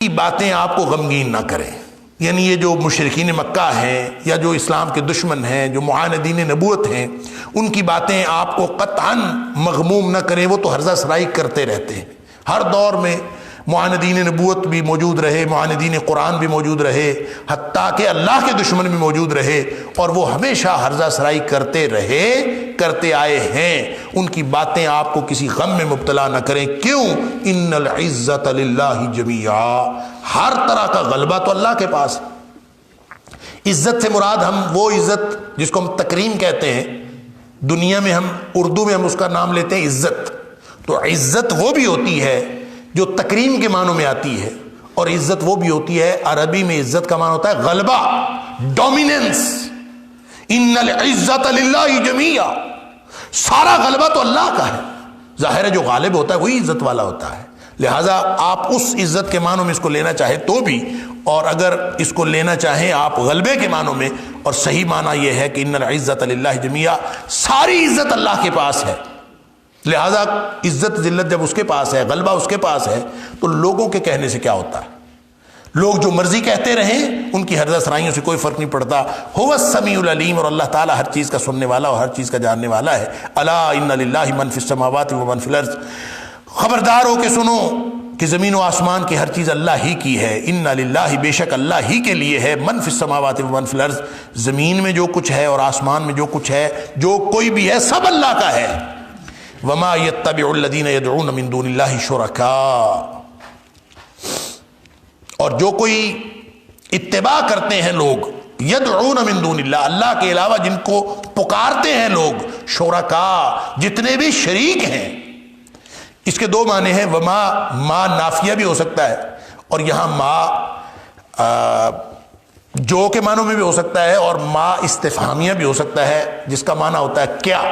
کی باتیں آپ کو غمگین نہ کریں. یعنی یہ جو مشرکین مکہ ہیں یا جو اسلام کے دشمن ہیں، جو معاندین نبوت ہیں، ان کی باتیں آپ کو قطعاً مغموم نہ کریں. وہ تو ہرزہ سرائی کرتے رہتے ہیں. ہر دور میں معاندین نبوت بھی موجود رہے، معاندین قرآن بھی موجود رہے، حتیٰ کہ اللہ کے دشمن بھی موجود رہے، اور وہ ہمیشہ ہرزہ سرائی کرتے آئے ہیں. ان کی باتیں آپ کو کسی غم میں مبتلا نہ کریں. کیوں؟ ان العزت للہ جمیعا، ہر طرح کا غلبہ تو اللہ کے پاس ہے. عزت سے مراد ہم وہ عزت جس کو ہم تکریم کہتے ہیں، دنیا میں ہم اردو میں ہم اس کا نام لیتے ہیں عزت. تو عزت وہ بھی ہوتی ہے جو تکریم کے معنوں میں آتی ہے، اور عزت وہ بھی ہوتی ہے، عربی میں عزت کا معنی ہوتا ہے غلبہ، ڈومیننس. ان العزت للہ جمیعا، سارا غلبہ تو اللہ کا ہے. ظاہر ہے جو غالب ہوتا ہے وہی عزت والا ہوتا ہے. لہٰذا آپ اس عزت کے معنوں میں اس کو لینا چاہیں تو بھی، اور اگر اس کو لینا چاہیں آپ غلبے کے معنوں میں، اور صحیح معنی یہ ہے کہ ان العزت للہ جمیعا، ساری عزت اللہ کے پاس ہے. لہذا عزت ذلت جب اس کے پاس ہے، غلبہ اس کے پاس ہے، تو لوگوں کے کہنے سے کیا ہوتا ہے؟ لوگ جو مرضی کہتے رہیں، ان کی ہرزہ سرائیوں سے کوئی فرق نہیں پڑتا. هو السمیع العلیم، اور اللہ تعالیٰ ہر چیز کا سننے والا اور ہر چیز کا جاننے والا ہے. الا ان للہ من فی السماوات و من فی الارض، خبردار ہو کہ سنو کہ زمین و آسمان کی ہر چیز اللہ ہی کی ہے. ان للہ، بے شک اللہ ہی کے لیے ہے، من فی السماوات و من فی الارض، زمین میں جو کچھ ہے اور آسمان میں جو کچھ ہے، جو کوئی بھی ہے، سب اللہ کا ہے. وما يتبع الذين يدعون من دون الله شركاء، اور جو کوئی اتباع کرتے ہیں لوگ، یدعون من دون اللہ، اللہ کے علاوہ جن کو پکارتے ہیں لوگ، شرکاء، جتنے بھی شریک ہیں. اس کے دو معنی ہیں. وما، ما نافیہ بھی ہو سکتا ہے، اور یہاں ما جو کے معنوں میں بھی ہو سکتا ہے، اور ما استفہامیہ بھی ہو سکتا ہے جس کا معنی ہوتا ہے کیا.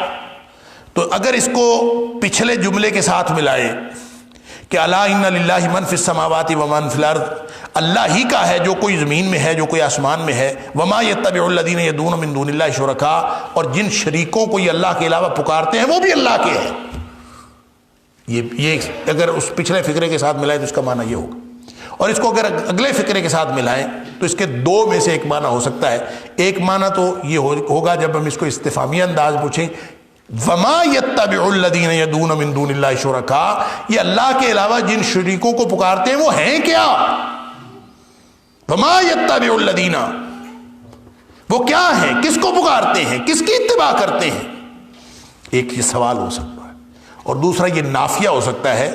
تو اگر اس کو پچھلے جملے کے ساتھ ملائیں کہ الا ان للہ من فی السماوات و من فی الارض، اللہ ہی کا ہے جو کوئی زمین میں ہے، جو کوئی آسمان میں ہے. وما یتبع الذین یدعون من دون اللہ شرکاء، اور جن شریکوں کو یہ اللہ کے علاوہ پکارتے ہیں وہ بھی اللہ کے ہیں. یہ اگر اس پچھلے فقرے کے ساتھ ملائیں تو اس کا معنی یہ ہوگا. اور اس کو اگر اگلے فقرے کے ساتھ ملائیں تو اس کے دو میں سے ایک معنی ہو سکتا ہے. ایک معنی تو یہ ہوگا جب ہم اس کو استفہامی انداز پوچھیں، وما یتبع الذین یدعون من دون اللہ شرکاء، یہ اللہ کے علاوہ جن شریکوں کو پکارتے ہیں وہ ہیں کیا؟ وما یتبع الذین، وہ کیا ہیں، کس کو پکارتے ہیں، کس کی اتباع کرتے ہیں؟ ایک یہ سوال ہو سکتا ہے، اور دوسرا یہ نافیہ ہو سکتا ہے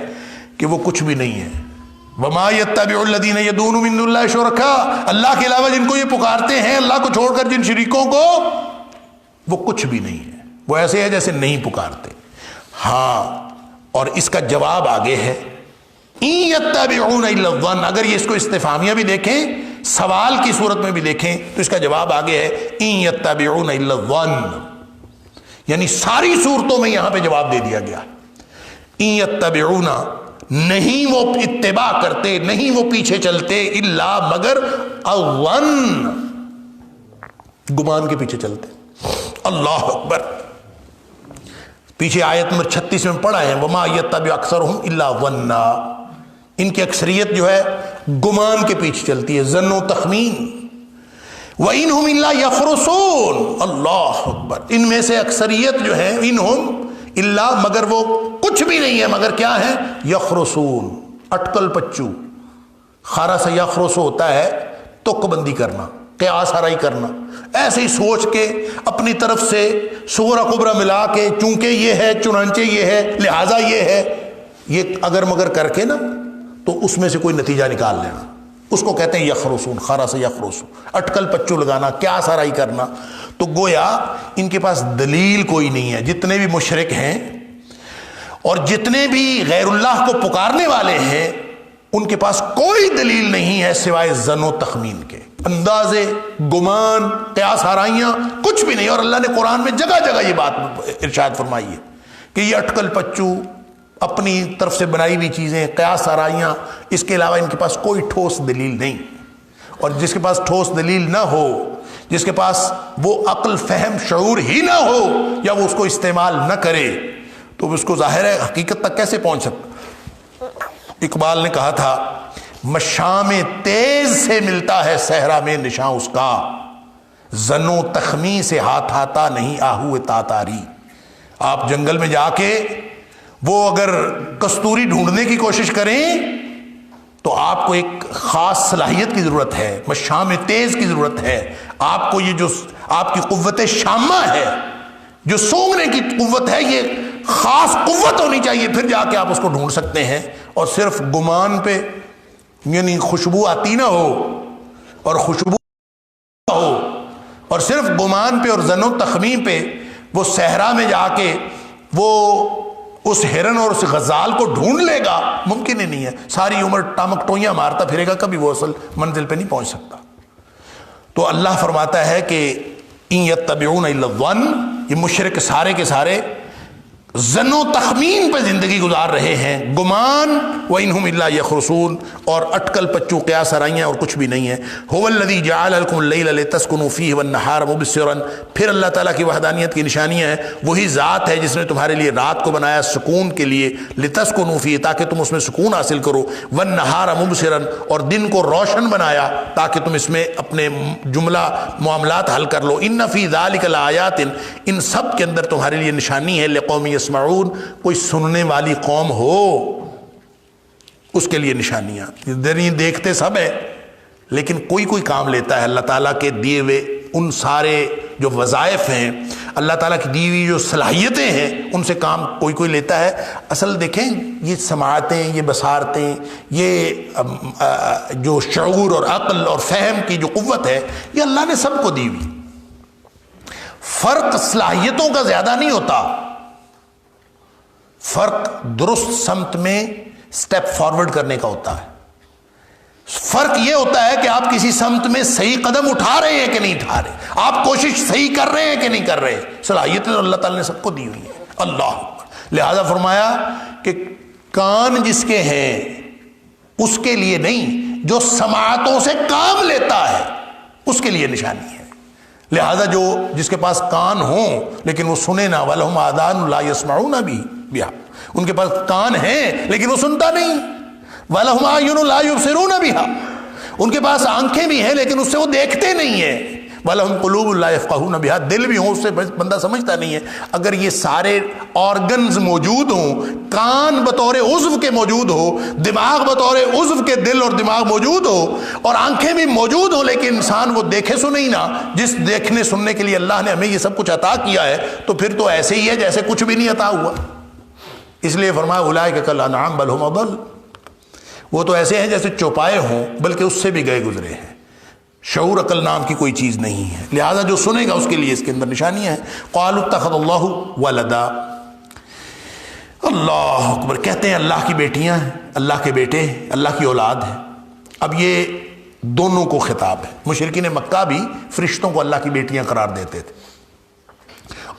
کہ وہ کچھ بھی نہیں ہے. وما یتبع الذین یدعون من دون اللہ شرکاء، اللہ کے علاوہ جن کو یہ پکارتے ہیں، اللہ کو چھوڑ کر جن شریکوں کو، وہ کچھ بھی نہیں ہے، وہ ایسے ہے جیسے نہیں پکارتے. ہاں، اور اس کا جواب آگے ہے، ان یتبعون الا الظن. اگر یہ اس کو استفہامیہ بھی دیکھیں، سوال کی صورت میں بھی دیکھیں، تو اس کا جواب آگے ہے ان یتبعون الا الظن. یعنی ساری صورتوں میں یہاں پہ جواب دے دیا گیا. ان یتبعون، نہیں وہ اتباع کرتے، نہیں وہ پیچھے چلتے، الا مگر، الظن، گمان کے پیچھے چلتے. اللہ اکبر. پیچھے آیت نمبر 36 میں پڑھا ہے، وما یتبع اکثرهم الا ظنا، ان کی اکثریت جو ہے گمان کے پیچھے چلتی ہے، ظن و تخمین. وَإِنْهُمْ إِلَّا يَخْرُصُونَ، اللہ اکبر. ان میں سے اکثریت جو ہے، انہم الا، مگر وہ کچھ بھی نہیں ہے، مگر کیا ہے؟ یخرسون، اٹکل پچو. خرس یخرس ہوتا ہے تک بندی کرنا، قیاس آرائی کرنا، ایسے ہی سوچ کے اپنی طرف سے صغرا کبرا ملا کے، چونکہ یہ ہے چنانچہ یہ ہے لہذا یہ ہے، یہ اگر مگر کر کے نا تو اس میں سے کوئی نتیجہ نکال لینا، اس کو کہتے ہیں یخرسون. خرس یخرسون، اٹکل پچو لگانا، قیاس آرائی کرنا. تو گویا ان کے پاس دلیل کوئی نہیں ہے. جتنے بھی مشرک ہیں اور جتنے بھی غیر اللہ کو پکارنے والے ہیں، ان کے پاس کوئی دلیل نہیں ہے سوائے ظن و تخمین کے، اندازے، گمان، قیاس آرائیاں، کچھ بھی نہیں. اور اللہ نے قرآن میں جگہ جگہ یہ بات ارشاد فرمائی ہے کہ یہ اٹکل پچو، اپنی طرف سے بنائی ہوئی چیزیں، قیاس آرائیاں، اس کے علاوہ ان کے پاس کوئی ٹھوس دلیل نہیں. اور جس کے پاس ٹھوس دلیل نہ ہو، جس کے پاس وہ عقل، فہم، شعور ہی نہ ہو، یا وہ اس کو استعمال نہ کرے، تو اس کو ظاہر ہے حقیقت تک کیسے پہنچ سکتا. اقبال نے کہا تھا مشام تیز سے ملتا ہے صحرا میں نشاں اس کا، زنو تخمی سے ہاتھ آتا نہیں آہو تاتاری۔ آپ جنگل میں جا کے وہ اگر کستوری ڈھونڈنے کی کوشش کریں تو آپ کو ایک خاص صلاحیت کی ضرورت ہے، مشام تیز کی ضرورت ہے آپ کو۔ یہ جو آپ کی قوت شامہ ہے، جو سونگنے کی قوت ہے، یہ خاص قوت ہونی چاہیے، پھر جا کے آپ اس کو ڈھونڈ سکتے ہیں۔ اور صرف گمان پہ، یعنی خوشبو آتی نہ ہو اور خوشبو ہو اور صرف گمان پہ اور ظن و تخمین پہ وہ صحرا میں جا کے وہ اس ہرن اور اس غزال کو ڈھونڈ لے گا، ممکن ہی نہیں ہے۔ ساری عمر ٹامک ٹوئیاں مارتا پھرے گا، کبھی وہ اصل منزل پہ نہیں پہنچ سکتا۔ تو اللہ فرماتا ہے کہ ان یتبعون الا الظن، یہ مشرک سارے کے سارے ظن و تخمین پہ زندگی گزار رہے ہیں، گمان، وَإِنْهُمْ إِلَّا يَخْرُصُونَ، اور اٹکل پچو قیاس آرائیاں اور کچھ بھی نہیں ہے۔ هُوَ الَّذِي جَعَلَ لَكُمُ اللَّيْلَ لِتَسْكُنُوا فِيهِ وَالنَّهَارَ مُبْصِرًا، پھر اللہ تعالیٰ کی وحدانیت کی نشانیاں ہیں، وہی ذات ہے جس نے تمہارے لیے رات کو بنایا سکون کے لیے، لِتَسْكُنُوا فِيهِ، تاکہ تم اس میں سکون حاصل کرو، وَالنَّهَارَ مُبْصِرًا، اور دن کو روشن بنایا تاکہ تم اس میں اپنے جملہ معاملات حل کر لو۔ إِنَّ فِي ذَلِكَ لَآيَاتٍ، ان سب کے اندر تمہارے لیے نشانی ہے، لِقَوْمٍ يَسْمَعُونَ، کوئی سننے والی قوم ہو اس کے لیے نشانیاں۔ دیکھتے سب ہے لیکن کوئی کوئی کام لیتا ہے، اللہ تعالیٰ کے دیے ہوئے ان سارے جو وظائف ہیں، اللہ تعالیٰ کی دی ہوئی جو صلاحیتیں ہیں، ان سے کام کوئی کوئی لیتا ہے۔ اصل دیکھیں، یہ سماعتیں، یہ بصارتیں، یہ جو شعور اور عقل اور فہم کی جو قوت ہے، یہ اللہ نے سب کو دی ہوئی۔ فرق صلاحیتوں کا زیادہ نہیں ہوتا، فرق درست سمت میں سٹیپ فارورڈ کرنے کا ہوتا ہے۔ فرق یہ ہوتا ہے کہ آپ کسی سمت میں صحیح قدم اٹھا رہے ہیں کہ نہیں اٹھا رہے، آپ کوشش صحیح کر رہے ہیں کہ نہیں کر رہے۔ صلاحیتیں تو اللہ تعالیٰ نے سب کو دی ہوئی ہیں۔ اللہ لہذا فرمایا کہ کان جس کے ہیں اس کے لیے نہیں، جو سماعتوں سے کام لیتا ہے اس کے لیے نشانی ہے۔ لہذا جو جس کے پاس کان ہوں لیکن وہ سنے نہ، وَلَهُمْ آذَانٌ لَا يَسْمَعُونَ بِهَا، ان کے پاس کان ہیں لیکن وہ سنتا نہیں، وَلَهُمْ أَعْيُنٌ لَا يُبْصِرُونَ بِهَا، ان کے پاس آنکھیں بھی ہیں لیکن اس سے وہ دیکھتے نہیں ہیں، وَلَهُمْ قُلُوبٌ لَا يَفْقَهُونَ بِهَا، دل بھی ہوں اس سے بندہ سمجھتا نہیں ہے۔ اگر یہ سارے آرگنز موجود ہوں، کان بطور عضو کے موجود ہو، دماغ بطور عضو کے دل اور دماغ موجود ہو، اور آنکھیں بھی موجود ہوں لیکن انسان وہ دیکھے سنے ہی نہ، جس دیکھنے سننے کے لیے اللہ نے ہمیں یہ سب کچھ عطا کیا ہے، تو پھر تو ایسے ہی ہے جیسے کچھ بھی نہیں عطا ہوا۔ اس لیے فرمایا اولئک کالانعام بل هم اضل، وہ تو ایسے ہیں جیسے چوپائے ہوں بلکہ اس سے بھی گئے گزرے ہیں۔ شعور عقل نام کی کوئی چیز نہیں ہے، لہذا جو سنے گا اس کے لیے اس کے اندر نشانیاں ہیں۔ قالوا اتخذ اللہ ولدا، اللہ اکبر، کہتے ہیں اللہ کی بیٹیاں ہیں، اللہ کے بیٹے، اللہ کی اولاد ہے۔ اب یہ دونوں کو خطاب ہے۔ مشرکین مکہ بھی فرشتوں کو اللہ کی بیٹیاں قرار دیتے تھے،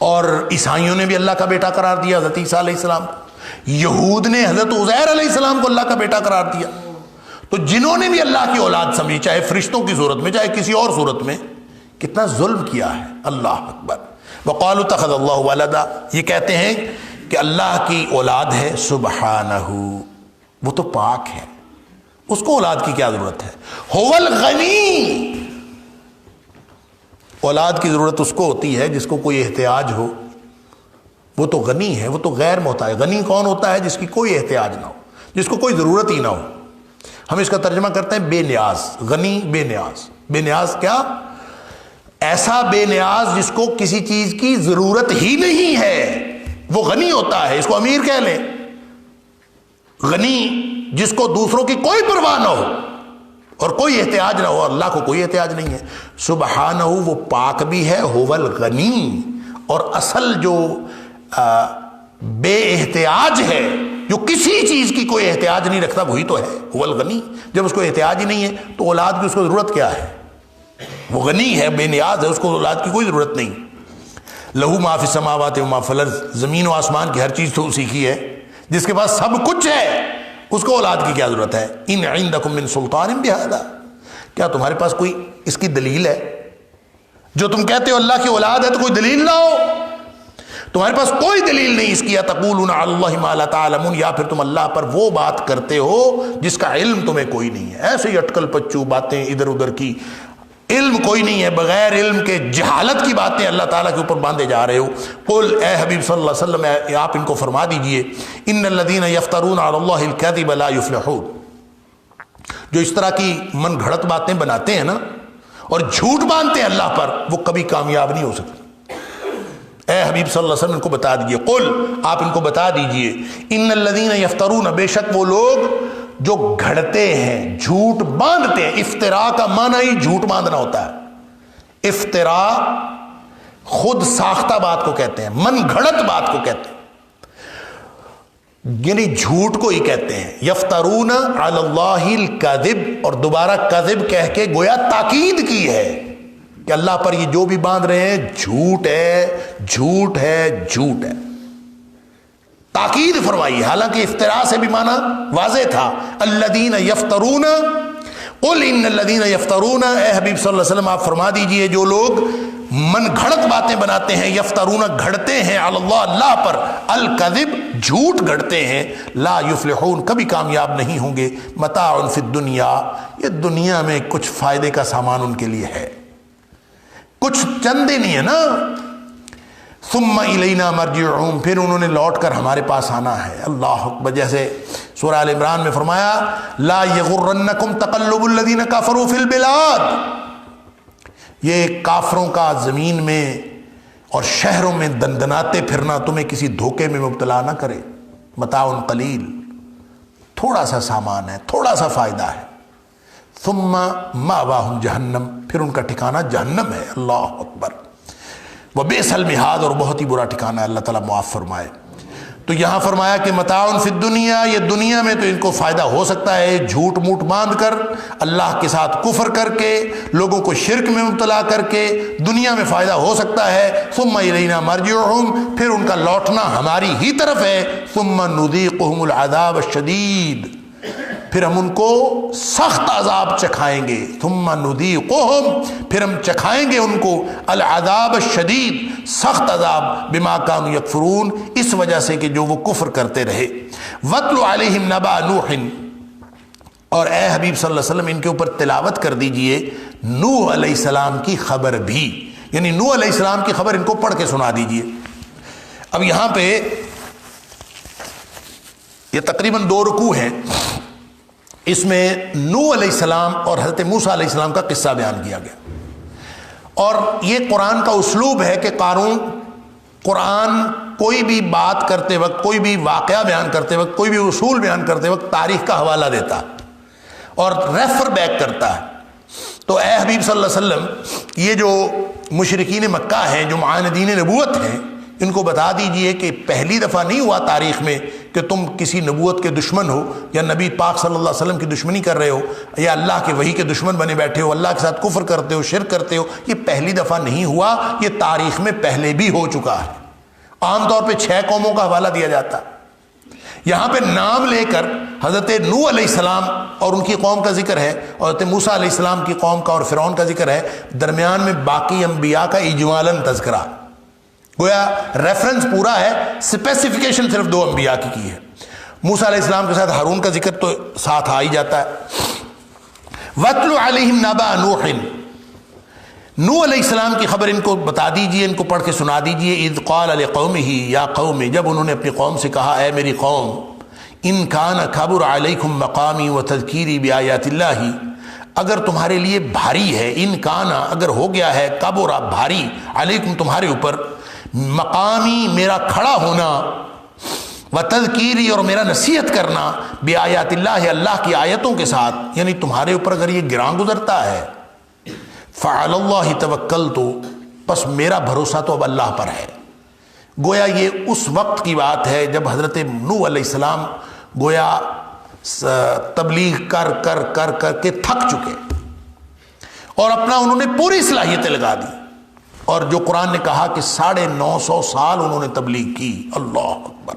اور عیسائیوں نے بھی اللہ کا بیٹا قرار دیا حضرت عیسیٰ علیہ السلام، یہود نے حضرت عزیر علیہ السلام کو اللہ کا بیٹا قرار دیا۔ تو جنہوں نے بھی اللہ کی اولاد سمجھی، چاہے فرشتوں کی صورت میں چاہے کسی اور صورت میں، کتنا ظلم کیا ہے۔ اللہ اکبر۔ وقالوا اتخذ اللہ ولدا، یہ کہتے ہیں کہ اللہ کی اولاد ہے، سبحانہ، وہ تو پاک ہے، اس کو اولاد کی کیا ضرورت ہے۔ هو الغنی، اولاد کی ضرورت اس کو ہوتی ہے جس کو کوئی احتیاج ہو، وہ تو غنی ہے، وہ تو غیر محتاج۔ غنی کون ہوتا ہے؟ جس کی کوئی احتیاج نہ ہو، جس کو کوئی ضرورت ہی نہ ہو۔ ہم اس کا ترجمہ کرتے ہیں بے نیاز، غنی بے نیاز۔ بے نیاز کیا؟ ایسا بے نیاز جس کو کسی چیز کی ضرورت ہی نہیں ہے، وہ غنی ہوتا ہے۔ اس کو امیر کہہ لیں۔ غنی جس کو دوسروں کی کوئی پرواہ نہ ہو اور کوئی احتیاج نہ ہو، اللہ کو کوئی احتیاج نہیں ہے۔ سبحانہ، وہ پاک بھی ہے، هو الغنی، اور اصل جو بے احتیاج ہے، جو کسی چیز کی کوئی احتیاج نہیں رکھتا، وہی تو ہے هو الغنی۔ جب اس کو احتیاج ہی نہیں ہے تو اولاد کی اس کو ضرورت کیا ہے؟ وہ غنی ہے، بے نیاز ہے، اس کو اولاد کی کوئی ضرورت نہیں۔ لہو ما فی السماوات و ما فی الارض، زمین و آسمان کی ہر چیز تو اسی کی ہے، جس کے پاس سب کچھ ہے، اس کو اولاد کی کیا ضرورت ہے۔ ان عندکم من سلطان بہذا، کیا تمہارے پاس کوئی اس کی دلیل ہے؟ جو تم کہتے ہو اللہ کی اولاد ہے تو کوئی دلیل نہ ہو؟ تمہارے پاس کوئی دلیل نہیں اس کی، تقولون علی اللہ ما لا تعلمون، یا پھر تم اللہ پر وہ بات کرتے ہو جس کا علم تمہیں کوئی نہیں ہے. ایسے ہی اٹکل پچو باتیں ادھر ادھر کی، علم کوئی نہیں ہے، بغیر علم کے جہالت کی باتیں اللہ تعالیٰ کے اوپر باندھے جا رہے ہو. قل، اے حبیب صلی اللہ علیہ وسلم آپ ان کو فرما دیجئے، ان الذین یفترون علی اللہ الکذب لا یفلحون، جو اس طرح کی من گھڑت باتیں بناتے ہیں نا اور جھوٹ باندھتے ہیں اللہ پر، وہ کبھی کامیاب نہیں ہو سکتے. اے حبیب صلی اللہ علیہ وسلم ان کو بتا دیجئے، قل آپ ان کو بتا دیجئے، ان الذین یفترون، بے شک وہ لوگ جو گھڑتے ہیں، جھوٹ باندھتے ہیں. افطرا کا معنی ہی جھوٹ باندھنا ہوتا ہے. افطرا خود ساختہ بات کو کہتے ہیں، من گھڑت بات کو کہتے ہیں، یعنی جھوٹ کو ہی کہتے ہیں. یفترون علی اللہ الکذب، اور دوبارہ کذب کہہ کے گویا تاکید کی ہے کہ اللہ پر یہ جو بھی باندھ رہے ہیں جھوٹ ہے، جھوٹ ہے، جھوٹ ہے. تاکید فرمائی، حالانکہ افتراء سے بھی معنی واضح تھا. الذین یفترون، قل ان الذین یفترون، اے حبیب صلی اللہ علیہ وسلم آپ فرما دیجئے جو لوگ من گھڑت باتیں بناتے ہیں، یفترون گھڑتے ہیں، علی اللہ اللہ پر، الکذب جھوٹ گھڑتے ہیں، لا یفلحون کبھی کامیاب نہیں ہوں گے. متاع فی الدنیا، یہ دنیا میں کچھ فائدے کا سامان ان کے لیے ہے، کچھ چند دن ہی ہے نا. ثم الینا مرجعہم، پھر انہوں نے لوٹ کر ہمارے پاس آنا ہے. اللہ اکبر. جیسے سورہ آل عمران میں فرمایا، لا یغرنکم تقلب الذین کفروا فی البلاد، یہ کافروں کا زمین میں اور شہروں میں دندناتے پھرنا تمہیں کسی دھوکے میں مبتلا نہ کرے. متاع قلیل، تھوڑا سا سامان ہے، تھوڑا سا فائدہ ہے. ثم مأواہم جہنم، پھر ان کا ٹھکانہ جہنم ہے. اللہ اکبر. وبئس المہاد، اور بہت ہی برا ٹھکانہ ہے. اللہ تعالیٰ معاف فرمائے. تو یہاں فرمایا کہ متاع فی الدنیا، یہ دنیا میں تو ان کو فائدہ ہو سکتا ہے، جھوٹ موٹ باندھ کر، اللہ کے ساتھ کفر کر کے، لوگوں کو شرک میں مبتلا کر کے دنیا میں فائدہ ہو سکتا ہے. ثم الینا مرجعہم، پھر ان کا لوٹنا ہماری ہی طرف ہے. ثم نذیقہم العذاب الشدید، پھر ہم ان کو سخت عذاب چکھائیں گے. ثم نذیقہم، پھر ہم چکھائیں گے ان کو العذاب الشدید، سخت عذاب، بما کانوا یکفرون، اس وجہ سے کہ جو وہ کفر کرتے رہے. واتل علیہم نبأ نوح، اور اے حبیب صلی اللہ علیہ وسلم ان کے اوپر تلاوت کر دیجئے نوح علیہ السلام کی خبر بھی، یعنی نوح علیہ السلام کی خبر ان کو پڑھ کے سنا دیجئے. اب یہاں پہ یہ تقریباً 2 رکوع ہیں، اس میں نوح علیہ السلام اور حضرت موسیٰ علیہ السلام کا قصہ بیان کیا گیا. اور یہ قرآن کا اسلوب ہے کہ قرآن کوئی بھی بات کرتے وقت، کوئی بھی واقعہ بیان کرتے وقت، کوئی بھی اصول بیان کرتے وقت تاریخ کا حوالہ دیتا اور ریفر بیک کرتا ہے. تو اے حبیب صلی اللہ علیہ وسلم، یہ جو مشرکین مکہ ہیں، جو معاندین نبوت ہیں، ان کو بتا دیجئے کہ پہلی دفعہ نہیں ہوا تاریخ میں کہ تم کسی نبوت کے دشمن ہو، یا نبی پاک صلی اللہ علیہ وسلم کی دشمنی کر رہے ہو، یا اللہ کے وحی کے دشمن بنے بیٹھے ہو، اللہ کے ساتھ کفر کرتے ہو، شرک کرتے ہو. یہ پہلی دفعہ نہیں ہوا، یہ تاریخ میں پہلے بھی ہو چکا ہے. عام طور پہ 6 قوموں کا حوالہ دیا جاتا ہے. یہاں پہ نام لے کر حضرت نوح علیہ السلام اور ان کی قوم کا ذکر ہے، اور حضرت موسیٰ علیہ السلام کی قوم کا اور فرعون کا ذکر ہے. درمیان میں باقی انبیاء کا اجمالاً تذکرہ، گویا ریفرنس پورا ہے، اسپیسیفیکیشن صرف 2 انبیاء کی ہے. موسیٰ علیہ السلام کے ساتھ ہارون کا ذکر تو ساتھ آ ہی جاتا ہے. وَاتْلُ عَلَيْهِمْ نَبَأَ نُوحٍ، نوح علیہ السلام کی خبر ان کو بتا دیجئے، ان کو پڑھ کے سنا دیجئے. اذ قال لقومہ، یا قوم، جب انہوں نے اپنی قوم سے کہا، اے میری قوم، ان کان کبر علیکم مقامی وتذکیری بآیات اللہ، اگر تمہارے لیے بھاری ہے، ان کانا اگر ہو گیا ہے، کبر بھاری، علیکم تمہارے اوپر، مقامی میرا کھڑا ہونا، وتذکیری اور میرا نصیحت کرنا، بآیات اللہ اللہ کی آیتوں کے ساتھ، یعنی تمہارے اوپر اگر یہ گراں گزرتا ہے، فعلی اللہ توکلت، پس میرا بھروسہ تو اب اللہ پر ہے. گویا یہ اس وقت کی بات ہے جب حضرت نوح علیہ السلام گویا تبلیغ کر کر کر کر کے تھک چکے اور اپنا انہوں نے پوری صلاحیتیں لگا دی، اور جو قرآن نے کہا کہ 950 سال انہوں نے تبلیغ کی. اللہ اکبر.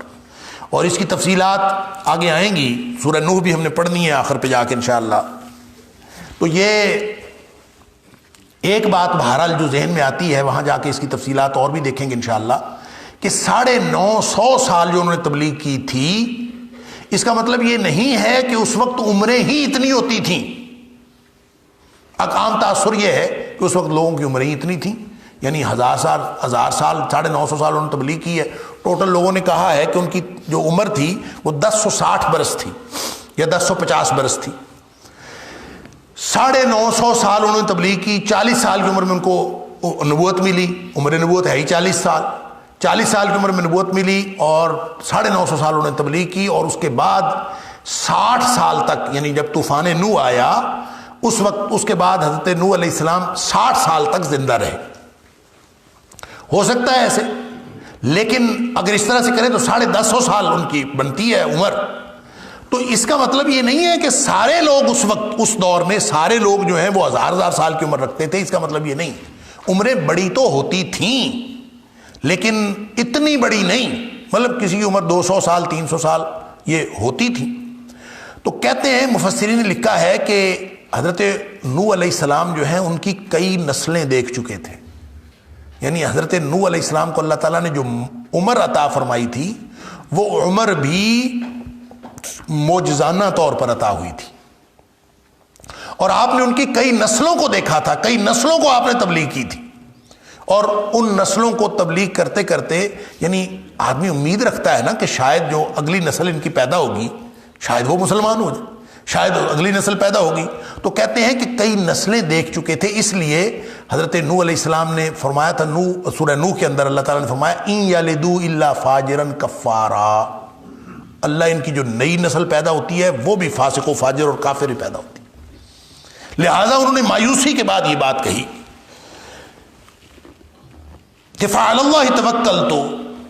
اور اس کی تفصیلات آگے آئیں گی، سورہ نوح بھی ہم نے پڑھنی ہے آخر پہ جا کے انشاءاللہ. تو یہ ایک بات بہرحال جو ذہن میں آتی ہے، وہاں جا کے اس کی تفصیلات اور بھی دیکھیں گے انشاءاللہ، کہ 950 سال جو انہوں نے تبلیغ کی تھی، اس کا مطلب یہ نہیں ہے کہ اس وقت عمریں ہی اتنی ہوتی تھیں۔ عام تاثر یہ ہے کہ اس وقت لوگوں کی عمریں ہی اتنی تھیں، یعنی 1000 سال 950 سال انہوں نے تبلیغ کی ہے۔ ٹوٹل لوگوں نے کہا ہے کہ ان کی جو عمر تھی وہ 1060 برس تھی یا 1050 برس تھی۔ 950 سال انہوں نے تبلیغ کی، 40 سال کی عمر میں ان کو نبوت ملی، عمر نبوت ہے ہی 40 سال، 40 سال کی عمر میں نبوت ملی، اور 950 سال انہوں نے تبلیغ کی، اور اس کے بعد 60 سال تک، یعنی جب طوفان نوح آیا اس وقت، اس کے بعد حضرت نوح علیہ السلام 60 سال تک زندہ رہے۔ ہو سکتا ہے ایسے، لیکن اگر اس طرح سے کریں تو 1050 سال ان کی بنتی ہے عمر۔ تو اس کا مطلب یہ نہیں ہے کہ سارے لوگ اس وقت، اس دور میں سارے لوگ جو ہیں وہ ہزار سال کی عمر رکھتے تھے، اس کا مطلب یہ نہیں۔ عمریں بڑی تو ہوتی تھیں لیکن اتنی بڑی نہیں، مطلب کسی کی عمر 200 سال 300 سال یہ ہوتی تھی۔ تو کہتے ہیں مفسرین نے لکھا ہے کہ حضرت نوح علیہ السلام جو ہیں ان کی کئی نسلیں دیکھ چکے تھے، یعنی حضرت نوح علیہ السلام کو اللہ تعالیٰ نے جو عمر عطا فرمائی تھی وہ عمر بھی معجزانہ طور پر عطا ہوئی تھی، اور آپ نے ان کی کئی نسلوں کو دیکھا تھا، کئی نسلوں کو آپ نے تبلیغ کی تھی، اور ان نسلوں کو تبلیغ کرتے کرتے یعنی آدمی امید رکھتا ہے نا کہ شاید جو اگلی نسل ان کی پیدا ہوگی شاید وہ مسلمان ہو جائے، شاید اگلی نسل پیدا ہوگی۔ تو کہتے ہیں کہ کئی نسلیں دیکھ چکے تھے، اس لیے حضرت نوح علیہ السلام نے فرمایا تھا، سورہ نوح کے اندر اللہ تعالیٰ نے فرمایا ان یلدوا الا فاجرا کفارا، اللہ ان کی جو نئی نسل پیدا ہوتی ہے وہ بھی فاسق و فاجر اور کافر ہی پیدا ہوتی ہے۔ لہذا انہوں نے مایوسی کے بعد یہ بات کہی کہ فعلی اللہ توکلت،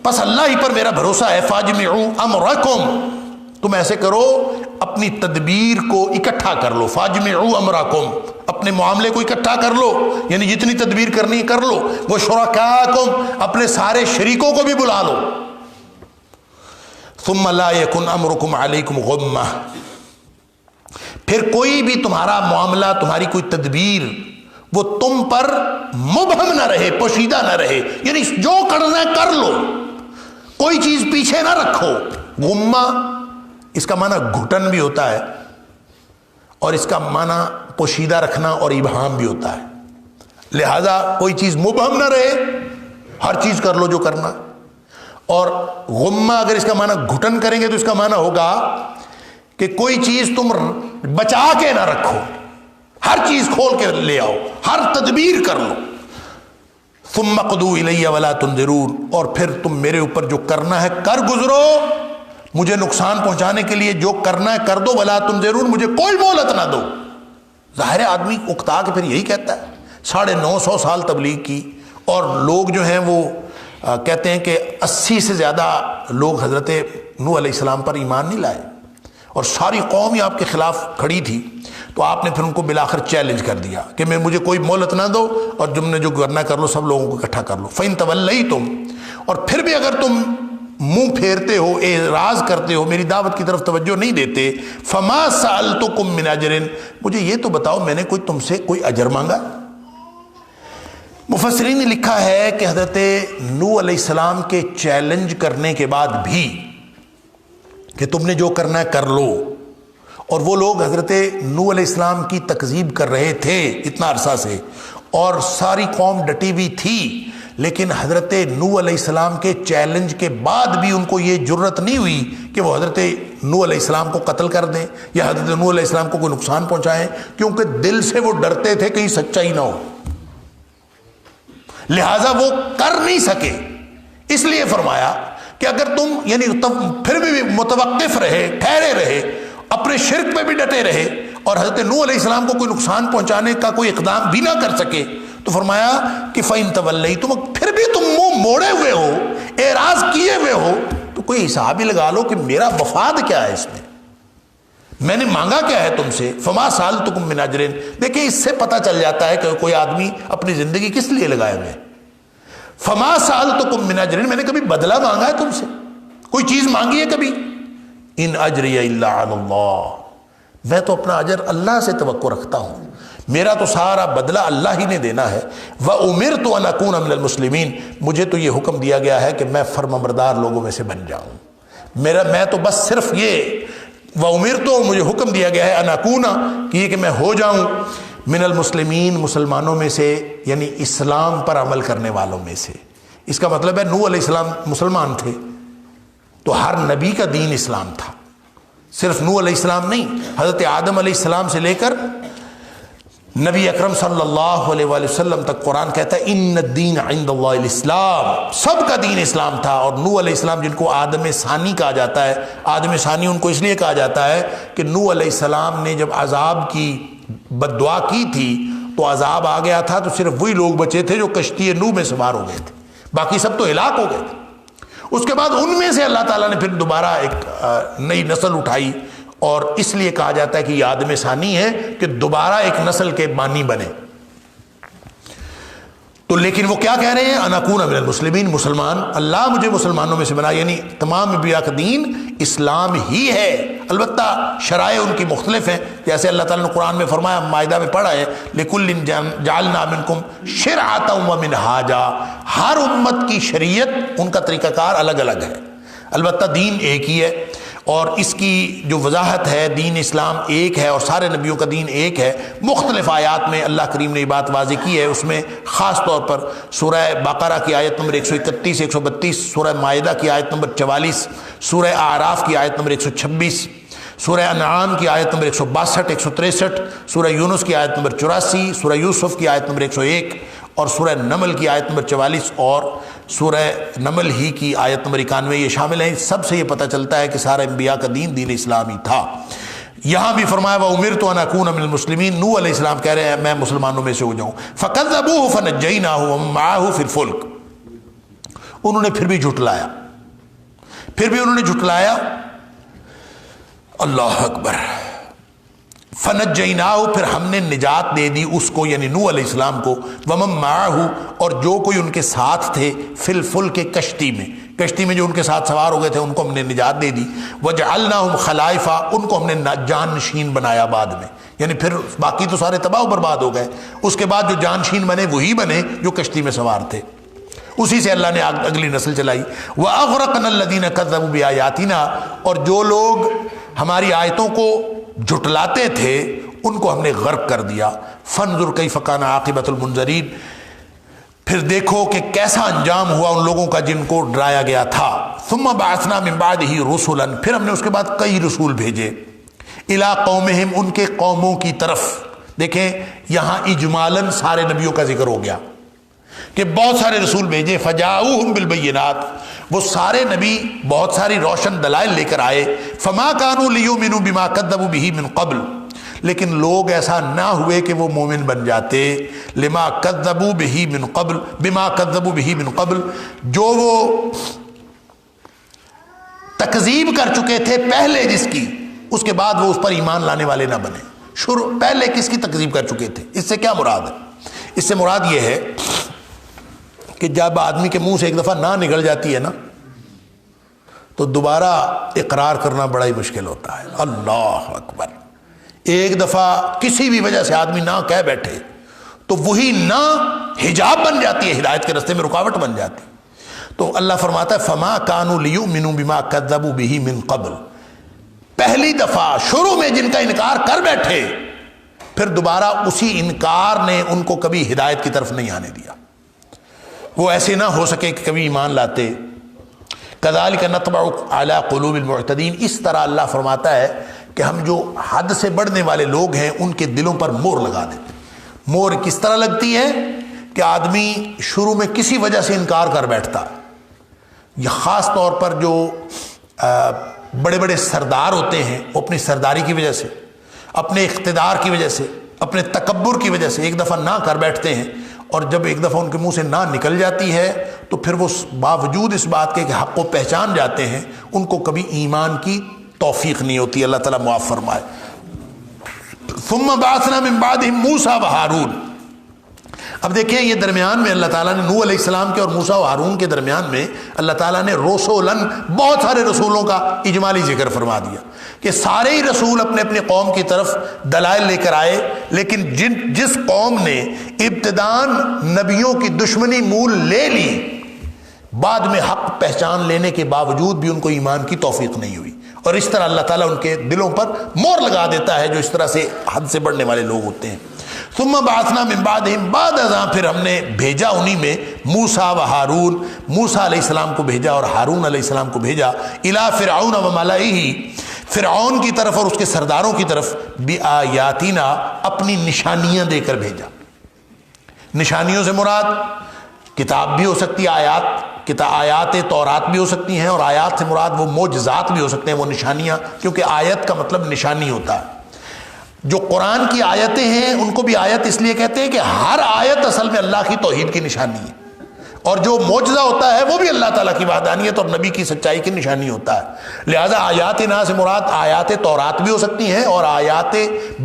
پس اللہ ہی پر میرا بھروسہ ہے، فاجمعوا امرکم، تم ایسے کرو اپنی تدبیر کو اکٹھا کر لو، فاجمعوا امرکم، اپنے معاملے کو اکٹھا کر لو، یعنی جتنی تدبیر کرنی کر لو، وہ شرکاکم، اپنے سارے شریکوں کو بھی بلا لو، ثم لا یکن امرکم علیکم غمہ، پھر کوئی بھی تمہارا معاملہ، تمہاری کوئی تدبیر وہ تم پر مبہم نہ رہے، پوشیدہ نہ رہے، یعنی جو کرنا ہے کر لو، کوئی چیز پیچھے نہ رکھو۔ غمہ اس کا معنی گھٹن بھی ہوتا ہے، اور اس کا معنی پوشیدہ رکھنا اور ابہام بھی ہوتا ہے، لہذا کوئی چیز مبہم نہ رہے، ہر چیز کر لو جو کرنا۔ اور غمہ اگر اس کا معنی گھٹن کریں گے تو اس کا معنی ہوگا کہ کوئی چیز تم بچا کے نہ رکھو، ہر چیز کھول کے لے آؤ، ہر تدبیر کر لو۔ ثم قضوا الی ولا تنظرون، اور پھر تم میرے اوپر جو کرنا ہے کر گزرو، مجھے نقصان پہنچانے کے لیے جو کرنا ہے کر دو، ولا تنظرون، مجھے کوئی مہلت نہ دو۔ ظاہر آدمی اکتا کے پھر یہی کہتا ہے، 950 سال تبلیغ کی، اور لوگ جو ہیں وہ کہتے ہیں کہ 80 سے زیادہ لوگ حضرت نوح علیہ السلام پر ایمان نہیں لائے، اور ساری قوم ہی آپ کے خلاف کھڑی تھی، تو آپ نے پھر ان کو بالآخر چیلنج کر دیا کہ میں مجھے کوئی مہلت نہ دو، اور تم نے جو کرنا کر لو، سب لوگوں کو اکٹھا کر لو۔ فَإِن تَوَلَّيْتُمْ، اور پھر بھی اگر تم منہ پھیرتے ہو، اعراض کرتے ہو، میری دعوت کی طرف توجہ نہیں دیتے، فَمَا سَأَلْتُكُم مِّنْ أَجْرٍ، مجھے یہ تو بتاؤ میں نے کوئی تم سے کوئی اجر مانگا؟ مفسرین نے لکھا ہے کہ حضرت نوح علیہ السلام کے چیلنج کرنے کے بعد بھی کہ تم نے جو کرنا ہے کر لو، اور وہ لوگ حضرت نوح علیہ السلام کی تکذیب کر رہے تھے اتنا عرصہ سے، اور ساری قوم ڈٹی ہوئی تھی، لیکن حضرت نوح علیہ السلام کے چیلنج کے بعد بھی ان کو یہ جرت نہیں ہوئی کہ وہ حضرت نوح علیہ السلام کو قتل کر دیں یا حضرت نوح علیہ السلام کو کوئی نقصان پہنچائیں، کیونکہ دل سے وہ ڈرتے تھے کہیں سچائی نہ ہو، لہذا وہ کر نہیں سکے۔ اس لیے فرمایا کہ اگر تم یعنی پھر بھی متوقف رہے، ٹھہرے رہے، اپنے شرک میں بھی ڈٹے رہے، اور حضرت نوح علیہ السلام کو کوئی نقصان پہنچانے کا کوئی اقدام بھی نہ کر سکے، تو فرمایا کہ فَإِن تَوَلَّيْتُمْ، پھر بھی تم منہ موڑے ہوئے ہو، اعراض کیے ہوئے ہو، تو کوئی حساب ہی لگا لو کہ میرا مفاد کیا ہے اس میں نے مانگا کیا ہے تم سے۔ فَمَا سَأَلْتُكُم مِّنْ أَجْرٍ، دیکھیں اس سے پتہ چل جاتا ہے کہ کوئی آدمی اپنی زندگی کس لیے لگائے ہوئے۔ فَمَا سَأَلْتُكُم مِّنْ أَجْرٍ، میں نے کبھی بدلہ مانگا ہے تم سے، کوئی چیز مانگی ہے کبھی؟ إِنْ أَجْرِيَ إِلَّا عَلَى اللَّهِ، میں تو اپنا اجر اللہ سے توقع رکھتا ہوں، میرا تو سارا بدلہ اللہ ہی نے دینا ہے۔ وَأُمِرْتُ أَنْ أَكُونَ مِنَ الْمُسْلِمِينَ، مجھے تو یہ حکم دیا گیا ہے کہ میں فرمانبردار لوگوں میں سے بن جاؤں، میں تو بس صرف یہ وَأُمِرْتُ، مجھے حکم دیا گیا ہے أَنْ أَكُونَ، کہ میں ہو جاؤں من المسلمین، مسلمانوں میں سے، یعنی اسلام پر عمل کرنے والوں میں سے۔ اس کا مطلب ہے نوح علیہ السلام مسلمان تھے تو ہر نبی کا دین اسلام تھا، صرف نوح علیہ السلام نہیں، حضرت آدم علیہ السلام سے لے کر نبی اکرم صلی اللہ علیہ وآلہ وسلم تک قرآن کہتا ہے ان الدین عند اللہ الاسلام، سب کا دین اسلام تھا۔ اور نوح علیہ السلام جن کو آدم ثانی کہا جاتا ہے، آدم ثانی ان کو اس لیے کہا جاتا ہے کہ نوح علیہ السلام نے جب عذاب کی بد دعا کی تھی تو عذاب آ گیا تھا، تو صرف وہی لوگ بچے تھے جو کشتی نوح میں سوار ہو گئے تھے، باقی سب تو ہلاک ہو گئے تھے۔ اس کے بعد ان میں سے اللہ تعالیٰ نے پھر دوبارہ ایک نئی نسل اٹھائی، اور اس لیے کہا جاتا ہے کہ یہ آدم ثانی ہے کہ دوبارہ ایک نسل کے بانی بنے۔ تو لیکن وہ کیا کہہ رہے ہیں؟ ان اکون من المسلمین، مسلمان، اللہ مجھے مسلمانوں میں سے بنا، یعنی تمام انبیاء کا دین اسلام ہی ہے، البتہ شرائع ان کی مختلف ہیں، جیسے اللہ تعالیٰ نے قرآن میں فرمایا، مائدہ میں پڑھا ہے لِكُلٍّ جَعَلْنَا مِنْكُمْ شِرْعَةً وَمِنْهَاجًا، ہر امت کی شریعت، ان کا طریقہ کار الگ الگ ہے، البتہ دین ایک ہی ہے۔ اور اس کی جو وضاحت ہے، دین اسلام ایک ہے اور سارے نبیوں کا دین ایک ہے، مختلف آیات میں اللہ کریم نے یہ بات واضح کی ہے۔ اس میں خاص طور پر سورہ بقرہ کی آیت نمبر 131 132، سورہ مائدہ کی آیت نمبر 44، سورہ اعراف کی آیت نمبر 126، سورہ انعام کی آیت نمبر 162 163، سورہ یونس کی آیت نمبر 84، سورہ یوسف کی آیت نمبر 101، اور سورہ نمل کی آیت نمبر 44 اور سورہ نمل ہی کی آیت نمبر 91 یہ شامل ہیں۔ سب سے یہ پتہ چلتا ہے کہ سارے انبیاء کا دین اسلامی تھا۔ یہاں بھی فرمایا وَأُمِرْتُ أَنْ أَكُونَ مِنَ الْمُسْلِمِينَ، نوح علیہ السلام کہہ رہے ہیں میں مسلمانوں میں سے ہو جاؤں۔ فَكَذَّبُوهُ فَنَجَّيْنَاهُ وَمَن مَّعَهُ فِي الْفُلْكِ، انہوں نے پھر بھی جھٹلایا، اللہ اکبر، فَنَجَّيْنَاهُ، پھر ہم نے نجات دے دی اس کو، یعنی نوح علیہ السلام کو، وَمَن مَّعَهُ، اور جو کوئی ان کے ساتھ تھے، فِي الْفُلْكِ، کشتی میں جو ان کے ساتھ سوار ہو گئے تھے ان کو ہم نے نجات دے دی۔ وَجَعَلْنَاهُمْ خَلَائِفَ، ان کو ہم نے جانشین بنایا بعد میں، یعنی پھر باقی تو سارے تباہ و برباد ہو گئے، اس کے بعد جو جانشین بنے وہی بنے جو کشتی میں سوار تھے، اسی سے اللہ نے اگلی نسل چلائی۔ وَأَغْرَقْنَا الَّذِينَ كَذَّبُوا بِآيَاتِنَا، اور جو لوگ ہماری آیتوں کو جھٹلاتے تھے ان کو ہم نے غرق کر دیا۔ فَانظُرْ كَيْفَ كَانَ عَاقِبَةُ الْمُنذَرِينَ، پھر دیکھو کہ کیسا انجام ہوا ان لوگوں کا جن کو ڈرایا گیا تھا۔ ثُمَّ بَعَثْنَا مِن بَعْدِهِ رُسُلًا، پھر ہم نے اس کے بعد کئی رسول بھیجے، اِلَىٰ قَوْمِهِمْ، ان کے قوموں کی طرف۔ دیکھیں یہاں اجمالاً سارے نبیوں کا ذکر ہو گیا کہ بہت سارے رسول بھیجے، فَجَاءُوهُم بِالْبَيِّنَاتِ، وہ سارے نبی بہت ساری روشن دلائل لے کر آئے۔ فَمَا كَانُوا لِيُؤْمِنُوا بِمَا كَذَّبُوا بِهِ مِن قَبْلُ، لیکن لوگ ایسا نہ ہوئے کہ وہ مومن بن جاتے، لما کذبوا بہ من قبل، بما کذبوا بہ من قبل، جو وہ تکذیب کر چکے تھے پہلے جس کی، اس کے بعد وہ اس پر ایمان لانے والے نہ بنے۔ پہلے کس کی تکذیب کر چکے تھے؟ اس سے کیا مراد ہے؟ اس سے مراد یہ ہے کہ جب آدمی کے منہ سے ایک دفعہ نہ نکل جاتی ہے نا تو دوبارہ اقرار کرنا بڑا ہی مشکل ہوتا ہے۔ اللہ اکبر، ایک دفعہ کسی بھی وجہ سے آدمی نہ کہہ بیٹھے تو وہی نہ حجاب بن جاتی ہے، ہدایت کے راستے میں رکاوٹ بن جاتی۔ تو اللہ فرماتا ہے فما کانوا لیؤمنوا بما کذبوا به من قبل، پہلی دفعہ شروع میں جن کا انکار کر بیٹھے پھر دوبارہ اسی انکار نے ان کو کبھی ہدایت کی طرف نہیں آنے دیا، وہ ایسے نہ ہو سکے کہ کبھی ایمان لاتے۔ کذالک نطبع علی قلوب المعتدین، اس طرح اللہ فرماتا ہے کہ ہم جو حد سے بڑھنے والے لوگ ہیں ان کے دلوں پر مور لگا دیتے۔ مور کس طرح لگتی ہے کہ آدمی شروع میں کسی وجہ سے انکار کر بیٹھتا، یہ خاص طور پر جو بڑے بڑے سردار ہوتے ہیں وہ اپنی سرداری کی وجہ سے، اپنے اقتدار کی وجہ سے، اپنے تکبر کی وجہ سے ایک دفعہ نہ کر بیٹھتے ہیں، اور جب ایک دفعہ ان کے منہ سے نہ نکل جاتی ہے تو پھر وہ باوجود اس بات کے کہ حق کو پہچان جاتے ہیں ان کو کبھی ایمان کی توفیق نہیں ہوتی۔ اللہ تعالیٰ معاف فرمائے۔ ثم بعثنا من بعدهم موسیٰ و ہارون، اب دیکھیں یہ درمیان میں اللہ تعالیٰ نے نوح علیہ السلام کے اور موسیٰ و ہارون کے درمیان میں اللہ تعالیٰ نے رسولاً بہت سارے رسولوں کا اجمالی ذکر فرما دیا کہ سارے ہی رسول اپنے اپنے قوم کی طرف دلائل لے کر آئے، لیکن جس قوم نے ابتداً نبیوں کی دشمنی مول لے لی، بعد میں حق پہچان لینے کے باوجود بھی ان کو ایمان کی توفیق نہیں ہوئی، اور اس طرح اللہ تعالیٰ ان کے دلوں پر مور لگا دیتا ہے جو اس طرح سے حد سے بڑھنے والے لوگ ہوتے ہیں۔ ثم بعثنا من بعدهم بعد ازاں، پھر ہم نے بھیجا انہی میں موسیٰ و ہارون، موسیٰ علیہ السلام کو بھیجا اور ہارون علیہ السلام کو بھیجا، الی فرعون و ملئہ، فرعون کی طرف اور اس کے سرداروں کی طرف، بآیاتنا، اپنی نشانیاں دے کر بھیجا۔ نشانیوں سے مراد کتاب بھی ہو سکتی ہے، آیات تورات بھی ہو سکتی ہیں، اور آیات سے مراد وہ معجزات بھی ہو سکتے ہیں، وہ نشانیاں، کیونکہ آیت کا مطلب نشانی ہوتا ہے۔ جو قرآن کی آیتیں ہیں ان کو بھی آیت اس لیے کہتے ہیں کہ ہر آیت اصل میں اللہ کی توحید کی نشانی ہے، اور جو معجزہ ہوتا ہے وہ بھی اللہ تعالیٰ کی وحدانیت اور نبی کی سچائی کی نشانی ہوتا ہے۔ لہذا آیاتنا سے مراد آیات تورات بھی ہو سکتی ہیں، اور آیات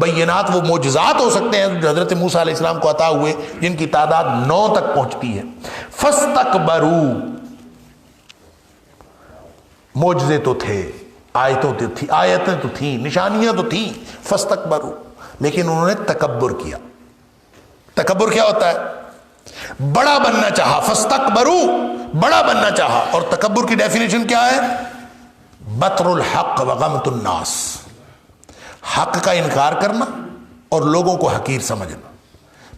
بینات وہ معجزات ہو سکتے ہیں جو حضرت موسیٰ علیہ السلام کو عطا ہوئے، جن کی تعداد 9 تک پہنچتی ہے۔ فاستکبروا، معجزے تو تھے، آیتیں تو تھیں، نشانیاں تو تھیں، فاستکبروا، لیکن انہوں نے تکبر کیا۔ تکبر کیا ہوتا ہے؟ بڑا بننا چاہا، فاستکبروا، بڑا بننا چاہا۔ اور تکبر کی ڈیفینیشن کیا ہے؟ بطر الحق وغمط الناس، حق کا انکار کرنا اور لوگوں کو حقیر سمجھنا۔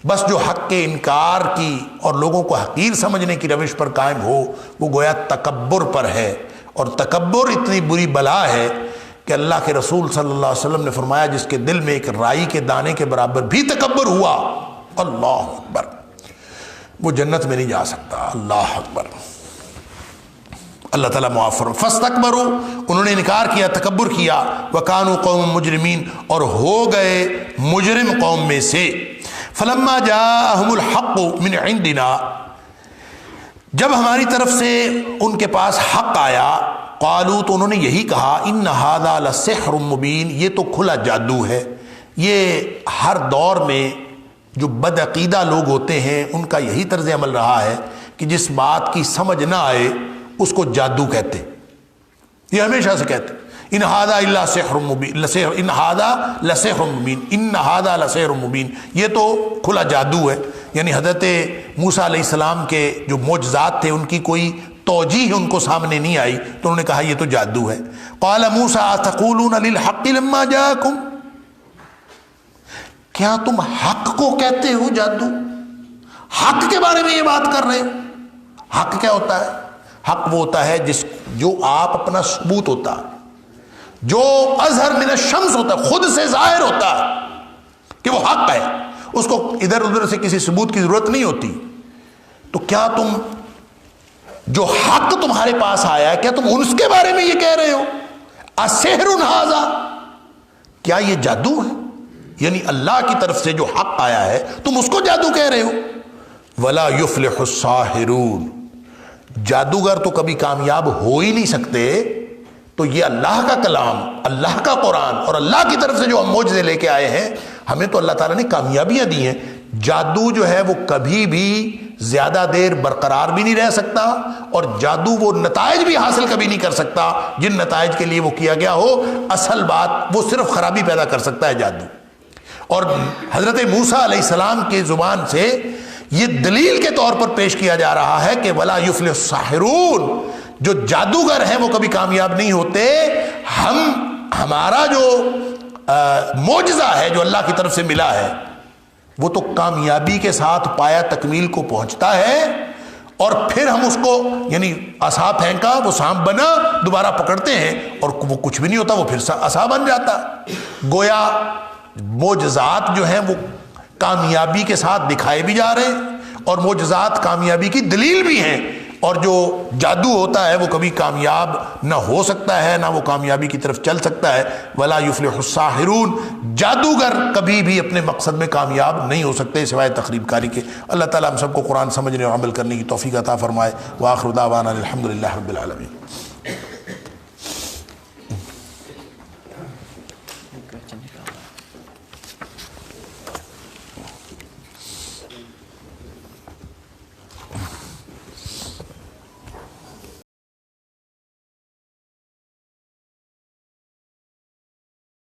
بس جو حق کے انکار کی اور لوگوں کو حقیر سمجھنے کی روش پر قائم ہو، وہ گویا تکبر پر ہے، اور تکبر اتنی بری بلا ہے کہ اللہ کے رسول صلی اللہ علیہ وسلم نے فرمایا جس کے دل میں ایک رائی کے دانے کے برابر بھی تکبر ہوا، اللہ اکبر، وہ جنت میں نہیں جا سکتا۔ اللہ اکبر، اللہ تعالیٰ معاف فرمائے۔ فاستکبروا، انہوں نے انکار کیا، تکبر کیا، وکانوا قوم مجرمین، اور ہو گئے مجرم قوم میں سے۔ فلما جاءہم الحق من عندنا، جب ہماری طرف سے ان کے پاس حق آیا، قالوا، تو انہوں نے یہی کہا، ان ھذا لسحر مبین، یہ تو کھلا جادو ہے۔ یہ ہر دور میں جو بدعقیدہ لوگ ہوتے ہیں ان کا یہی طرز عمل رہا ہے کہ جس بات کی سمجھ نہ آئے اس کو جادو کہتے، یہ ہمیشہ سے کہتے، ان ھذا الا سحر مبین، ان ھذا لسحر مبین، ان ھذا لسحر مبین، یہ تو کھلا جادو ہے۔ یعنی حضرت موسیٰ علیہ السلام کے جو معجزات تھے ان کی کوئی توجیہ ان کو سامنے نہیں آئی، تو انہوں نے کہا یہ تو جادو ہے۔ قال موسیٰ اتقولون للحق لما جاءکم، کیا تم حق کو کہتے ہو جادو؟ حق کے بارے میں یہ بات کر رہے ہو؟ حق کیا ہوتا ہے؟ حق وہ ہوتا ہے جو آپ اپنا ثبوت ہوتا ہے، جو اظہر من الشمس ہوتا ہے، خود سے ظاہر ہوتا ہے کہ وہ حق ہے، اس کو ادھر ادھر سے کسی ثبوت کی ضرورت نہیں ہوتی۔ تو کیا تم جو حق تمہارے پاس آیا ہے، کیا تم اس کے بارے میں یہ کہہ رہے ہو؟ اسحر ھذا، کیا یہ جادو ہے؟ یعنی اللہ کی طرف سے جو حق آیا ہے تم اس کو جادو کہہ رہے ہو۔ ولا یفلح الساحرون، جادوگر تو کبھی کامیاب ہو ہی نہیں سکتے۔ تو یہ اللہ کا کلام، اللہ کا قرآن اور اللہ کی طرف سے جو ہم معجزے لے کے آئے ہیں، ہمیں تو اللہ تعالیٰ نے کامیابیاں دی ہیں۔ جادو جو ہے وہ کبھی بھی زیادہ دیر برقرار بھی نہیں رہ سکتا، اور جادو وہ نتائج بھی حاصل کبھی نہیں کر سکتا جن نتائج کے لیے وہ کیا گیا ہو۔ اصل بات وہ صرف خرابی پیدا کر سکتا ہے جادو۔ اور حضرت موسیٰ علیہ السلام کے زبان سے یہ دلیل کے طور پر پیش کیا جا رہا ہے کہ ولا یفلح الساحرون، جو جادوگر ہیں وہ کبھی کامیاب نہیں ہوتے۔ ہمارا جو معجزہ ہے جو اللہ کی طرف سے ملا ہے وہ تو کامیابی کے ساتھ پایا تکمیل کو پہنچتا ہے، اور پھر ہم اس کو یعنی عصا پھینکا وہ سانپ بنا، دوبارہ پکڑتے ہیں اور وہ کچھ بھی نہیں ہوتا، وہ پھر عصا بن جاتا۔ گویا معجزات جو ہیں وہ کامیابی کے ساتھ دکھائے بھی جا رہے ہیں، اور معجزات کامیابی کی دلیل بھی ہیں، اور جو جادو ہوتا ہے وہ کبھی کامیاب نہ ہو سکتا ہے، نہ وہ کامیابی کی طرف چل سکتا ہے۔ ولا یفلح الساحرون، جادوگر کبھی بھی اپنے مقصد میں کامیاب نہیں ہو سکتے سوائے تخریب کاری کے۔ اللہ تعالیٰ ہم سب کو قرآن سمجھنے اور عمل کرنے کی توفیق عطا فرمائے۔ وآخر دعوانا الحمدللہ رب العالمین۔